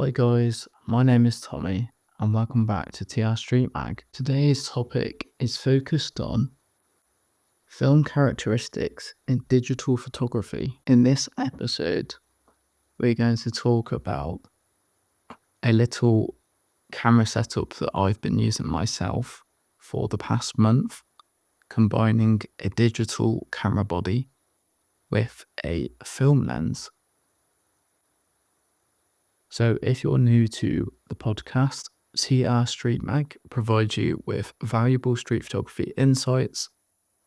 Hi guys, my name is Tommy and welcome back to TR Street Mag. Today's topic is focused on film characteristics in digital photography. In this episode, we're going to talk about a little camera setup that I've been using myself for the past month, combining a digital camera body with a film lens. So if you're new to the podcast, TR Street Mag provides you with valuable street photography insights,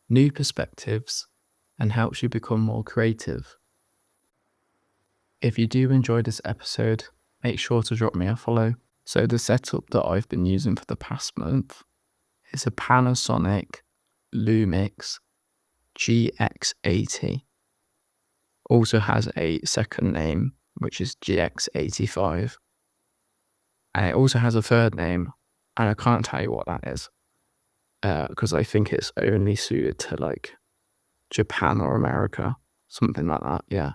new perspectives, and helps you become more creative. If you do enjoy this episode, make sure to drop me a follow. So the setup that I've been using for the past month is a Panasonic Lumix GX80. Also has a second name, which is GX85. And it also has a third name, and I can't tell you what that is, because I think it's only suited to like Japan or America, something like that, yeah.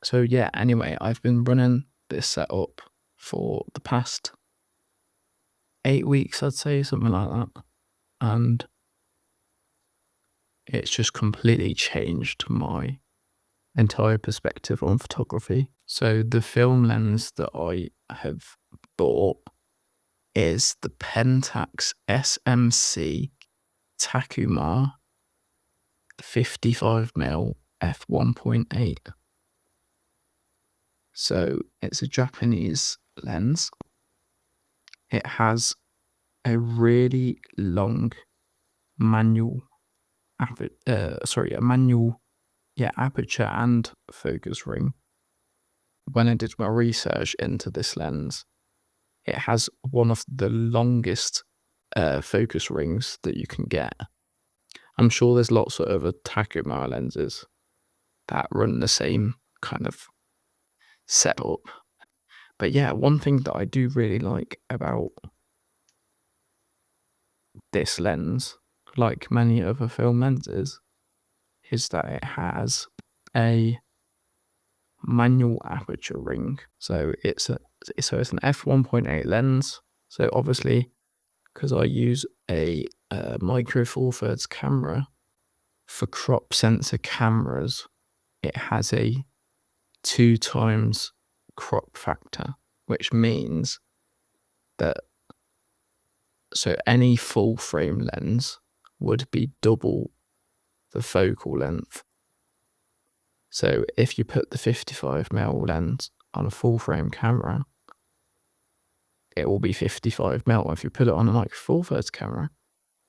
So yeah, anyway, I've been running this setup for the past 8 weeks, I'd say, something like that. And it's just completely changed my entire perspective on photography. So the film lens that I have bought is the Pentax SMC Takumar 55mm f1.8. So it's a Japanese lens. It has a really long manual aperture and focus ring. When I did my research into this lens, it has one of the longest focus rings that you can get. I'm sure there's lots of other Takumar lenses that run the same kind of setup. But yeah, one thing that I do really like about this lens, like many other film lenses, is that it has a manual aperture ring. So it's an f1.8 lens. So obviously, because I use a micro four thirds camera, for crop sensor cameras, it has a 2x crop factor, which means that any full frame lens would be double the focal length. So if you put the 55mm lens on a full frame camera, it will be 55mm. If you put it on a micro four thirds camera,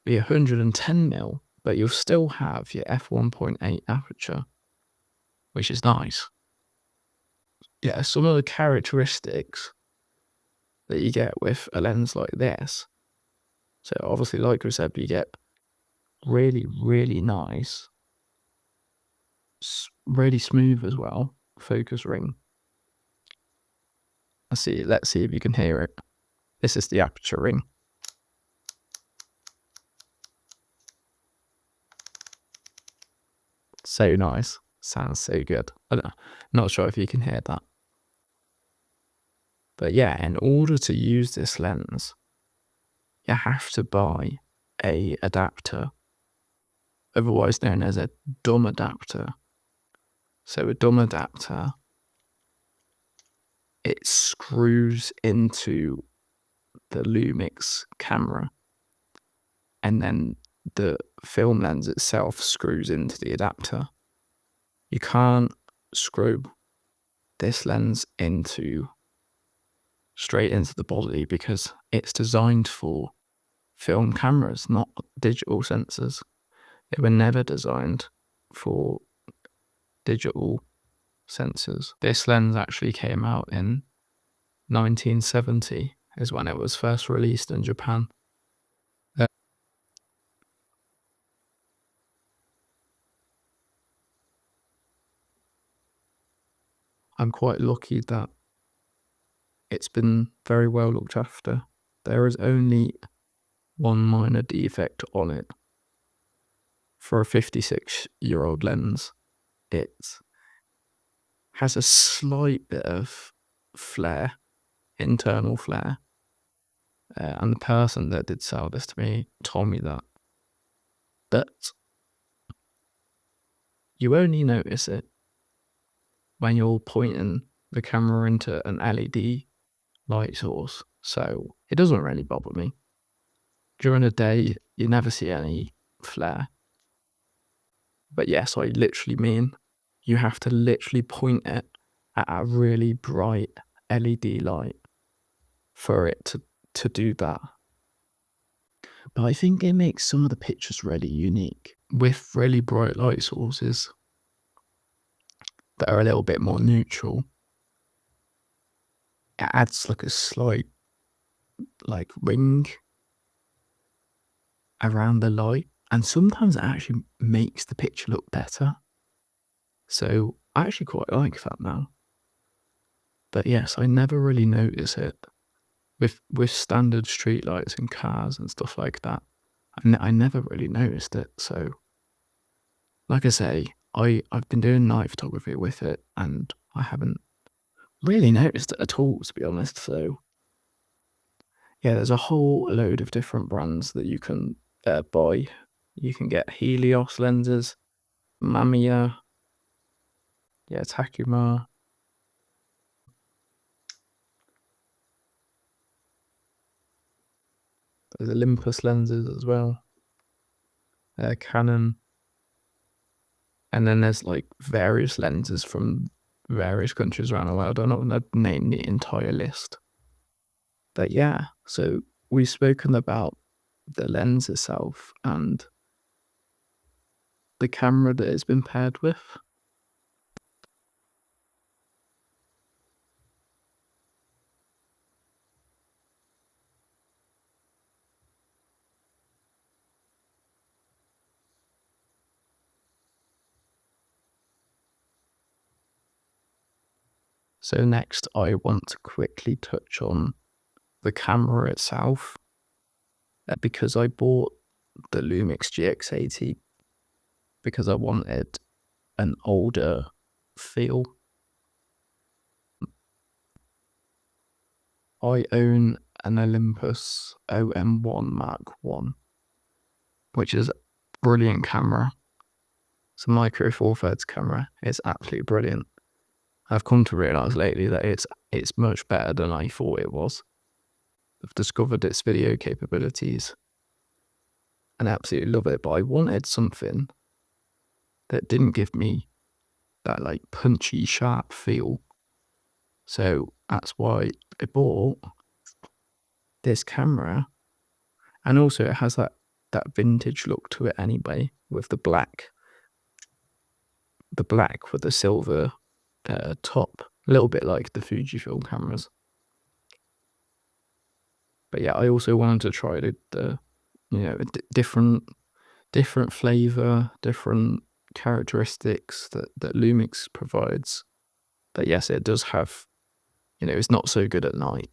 it'll be 110mm, but you'll still have your f1.8 aperture, which is nice. Yeah, some of the characteristics that you get with a lens like this. So obviously, like I said, you get really, really nice, really smooth as well, focus ring. Let's see if you can hear it. This is the aperture ring. So nice. Sounds so good. Not sure if you can hear that. But yeah, in order to use this lens, you have to buy a adapter, otherwise known as a dumb adapter. So a dumb adapter, it screws into the Lumix camera, and then the film lens itself screws into the adapter. You can't screw this lens straight into the body because it's designed for film cameras, not digital sensors. They were never designed for digital sensors. This lens actually came out in 1970 is when it was first released in Japan. I'm quite lucky that it's been very well looked after. There is only one minor defect on it. For a 56-year-old lens, it has a slight bit of flare internal flare. And the person that did sell this to me told me that. But you only notice it when you're pointing the camera into an LED light source. So it doesn't really bother me. During the day, you never see any flare. But yes, I literally mean you have to literally point it at a really bright LED light for it to do that. But I think it makes some of the pictures really unique. With really bright light sources that are a little bit more neutral, it adds like a slight like ring around the light, and sometimes it actually makes the picture look better. So I actually quite like that now. But yes, I never really notice it with standard street lights and cars and stuff like that. I never really noticed it. So like I say, I've been doing night photography with it, and I haven't really noticed it at all, to be honest. So yeah, there's a whole load of different brands that you can buy. You can get Helios lenses, Mamiya, Takumar. There's Olympus lenses as well. Canon. And then there's like various lenses from various countries around the world. I'm not going to name the entire list. But yeah, so we've spoken about the lens itself and the camera that it's been paired with. So next I want to quickly touch on the camera itself, because I bought the Lumix GX80 because I wanted an older feel. I own an Olympus OM1 Mark 1, which is a brilliant camera. It's a micro four thirds camera. It's absolutely brilliant. I've come to realise lately that it's much better than I thought it was. I've discovered its video capabilities and absolutely love it, but I wanted something that didn't give me that like punchy, sharp feel. So that's why I bought this camera. And also it has that vintage look to it anyway, with the black with the silver top, a little bit like the Fujifilm cameras. But yeah, I also wanted to try the different flavor, different characteristics that Lumix provides. But yes, it does have, it's not so good at night,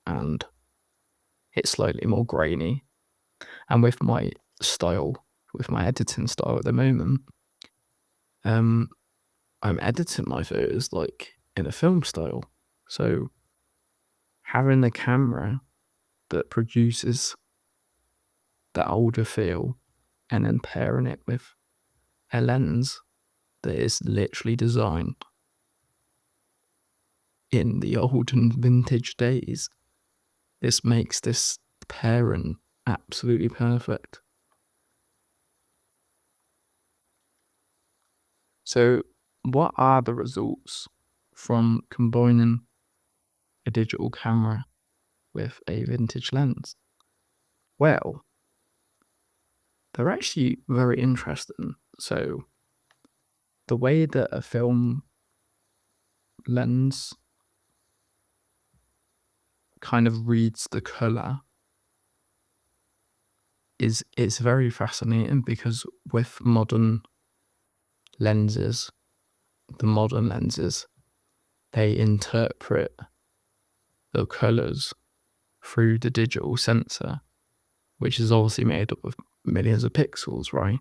and it's slightly more grainy. And with my editing style at the moment, I'm editing my photos like in a film style. So having a camera that produces that older feel and then pairing it with a lens that is literally designed in the olden vintage days, this makes this pairing absolutely perfect. So what are the results from combining a digital camera with a vintage lens? Well, they're actually very interesting. So the way that a film lens kind of reads the color is very fascinating, because with modern lenses, they interpret the colors through the digital sensor, which is obviously made up of millions of pixels, right?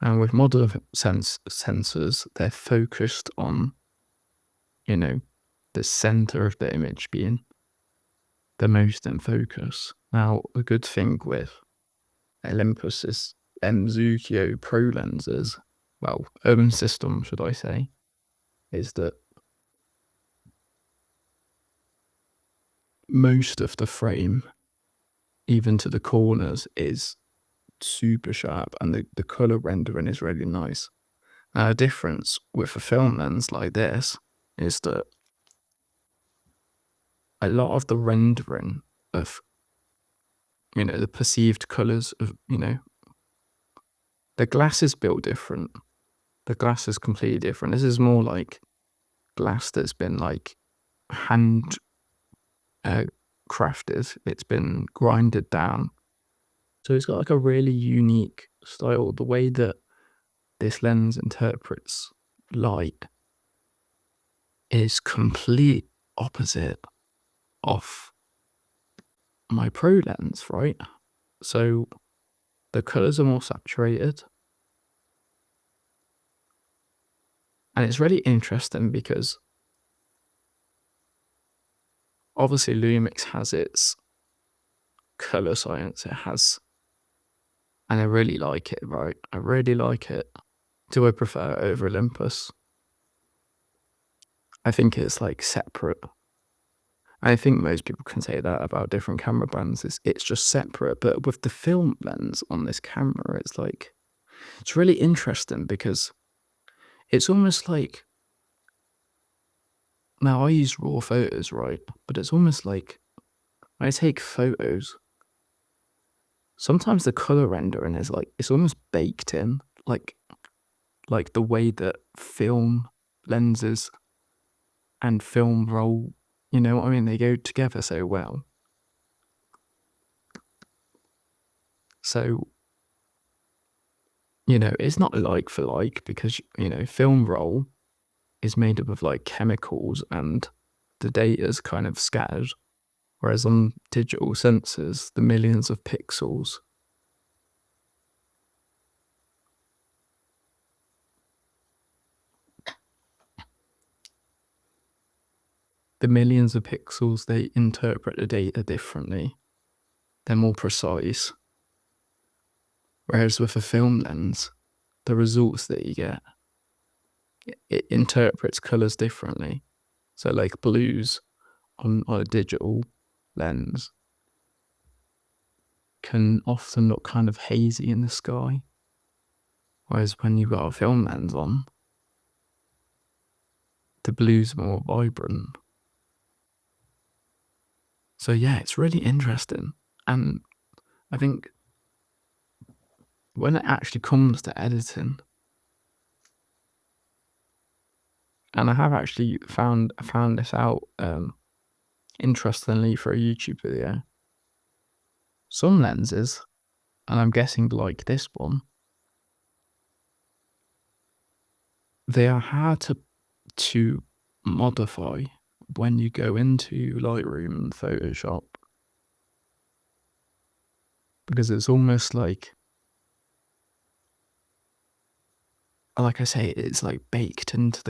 And with modern sensors, they're focused on, the the center of the image being the most in focus. Now, a good thing with Olympus's Zuikio Pro lenses, well, urban system, should I say, is that most of the frame, even to the corners, is super sharp, and the color rendering is really nice. Now, the difference with a film lens like this is that a lot of the rendering of, the perceived colors of, the glass is built different. The glass is completely different. This is more like glass that's been like hand crafted. It's been grinded down. So it's got like a really unique style. The way that this lens interprets light is complete opposite of my Pro lens, right? So the colors are more saturated. And it's really interesting because obviously Lumix has its color science. It has, and I really like it, right? I really like it. Do I prefer it over Olympus? I think it's like separate. I think most people can say that about different camera brands. It's just separate. But with the film lens on this camera, it's really interesting because it's almost like, now I use raw photos, right? But it's almost like when I take photos, sometimes the color rendering is like, it's almost baked in, like the way that film lenses and film roll, you know what I mean? They go together so well. So, it's not like for like, because, film roll is made up of like chemicals and the data's kind of scattered. Whereas on digital sensors, the millions of pixels, they interpret the data differently. They're more precise. Whereas with a film lens, the results that you get, it interprets colors differently. So like blues on a digital lens can often look kind of hazy in the sky. Whereas when you've got a film lens on, the blues are more vibrant. So yeah, it's really interesting. And I think when it actually comes to editing, and I have actually found this out interestingly for a YouTube video, some lenses, and I'm guessing like this one, they are hard to modify when you go into Lightroom and Photoshop, because it's almost like I say, it's like baked into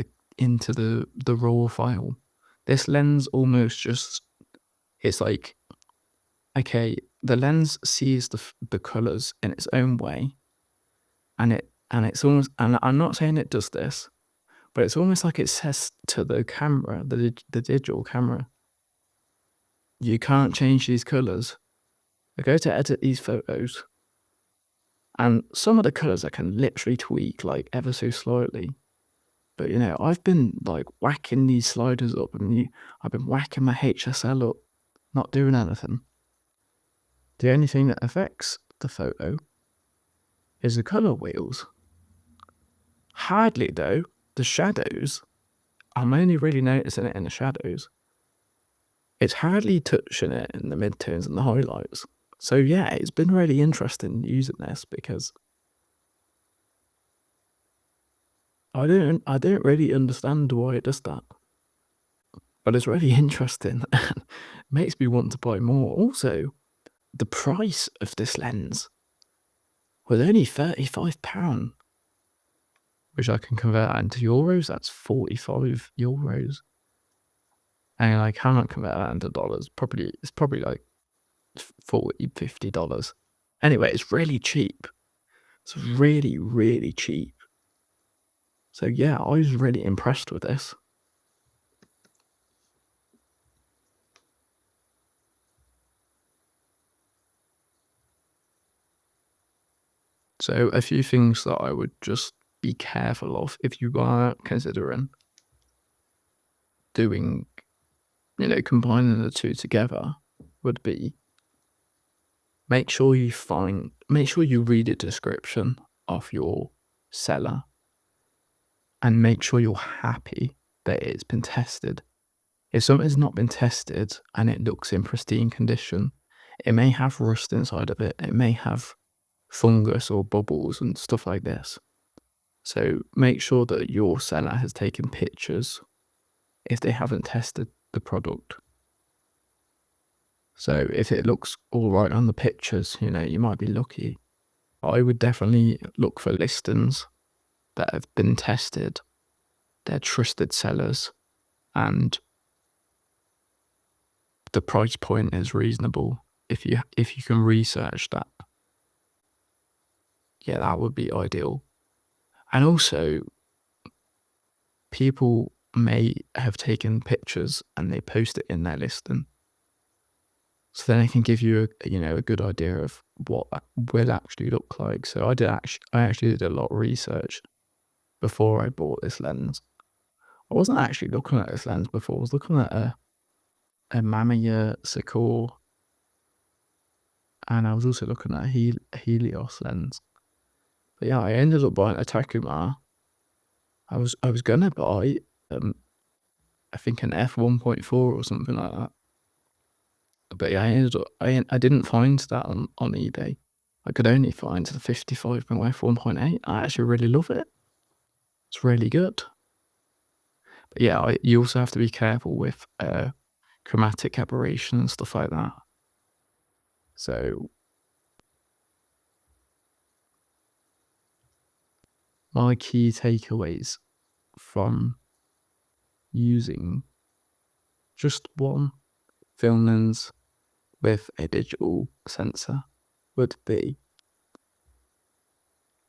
the raw file. This lens almost just, it's like, okay, the lens sees the colors in its own way, and it's almost, and I'm not saying it does this, but it's almost like it says to the camera, the digital camera, you can't change these colors. I go to edit these photos, and some of the colors I can literally tweak like ever so slightly. But I've been like whacking these sliders up, and I've been whacking my HSL up, not doing anything. The only thing that affects the photo is the color wheels. Hardly though. The shadows, I'm only really noticing it in the shadows. It's hardly touching it in the midtones and the highlights. So yeah, it's been really interesting using this because I don't really understand why it does that. But it's really interesting and makes me want to buy more. Also, the price of this lens was only £35, which I can convert into euros. That's €45. And I cannot convert that into dollars. It's probably like $40, $50. Anyway, it's really cheap. It's really, really cheap. So yeah, I was really impressed with this. So a few things that I would just be careful of if you are considering doing, combining the two together would be make sure you read the description of your seller and make sure you're happy that it's been tested. If something's not been tested and it looks in pristine condition, it may have rust inside of it. It may have fungus or bubbles and stuff like this. So make sure that your seller has taken pictures if they haven't tested the product. So if it looks all right on the pictures, you might be lucky. I would definitely look for listings that have been tested. They're trusted sellers and the price point is reasonable. If you can research that, yeah, that would be ideal. And also, people may have taken pictures and they post it in their listing, so then they can give you a good idea of what that will actually look like. So I actually did a lot of research before I bought this lens. I wasn't actually looking at this lens before. I was looking at a Mamiya Secor, and I was also looking at a Helios lens. But yeah, I ended up buying a Takumar. I was gonna buy I think an f1.4 or something like that. But yeah, I didn't find that on eBay. I could only find the 55mm f1.8. I actually really love it. It's really good. But yeah, you also have to be careful with chromatic aberration and stuff like that. So my key takeaways from using just one film lens with a digital sensor would be,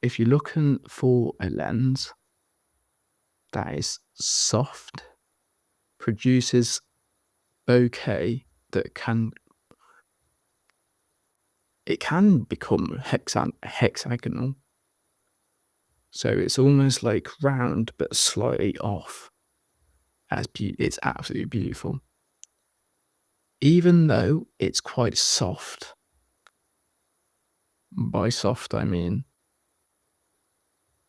if you're looking for a lens that is soft, produces bokeh that can become hexagonal. So it's almost like round but slightly off. It's absolutely beautiful. Even though it's quite soft. By soft I mean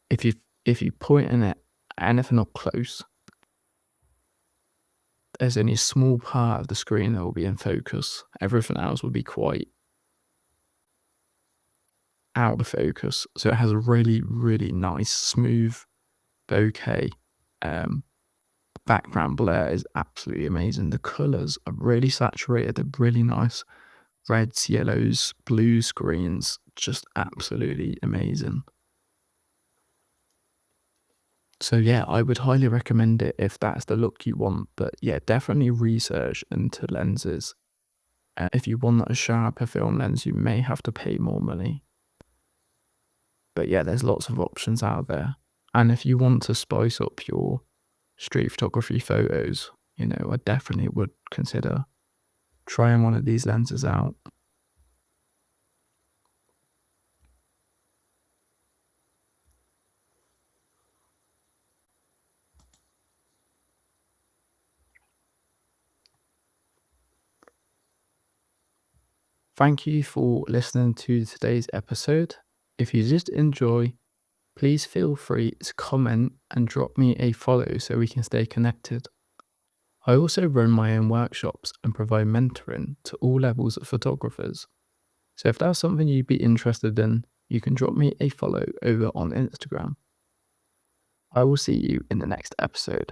if you point in it anything up close, there's only a small part of the screen that will be in focus. Everything else will be quite out of focus. So it has a really, really nice, smooth bokeh. Background blur is absolutely amazing. The colours are really saturated. They're really nice. Reds, yellows, blues, greens. Just absolutely amazing. So yeah, I would highly recommend it if that's the look you want. But yeah, definitely research into lenses. If you want a sharper film lens, you may have to pay more money. But yeah, there's lots of options out there. And if you want to spice up your street photography photos, I definitely would consider trying one of these lenses out. Thank you for listening to today's episode. If you did enjoy, please feel free to comment and drop me a follow so we can stay connected. I also run my own workshops and provide mentoring to all levels of photographers. So if that's something you'd be interested in, you can drop me a follow over on Instagram. I will see you in the next episode.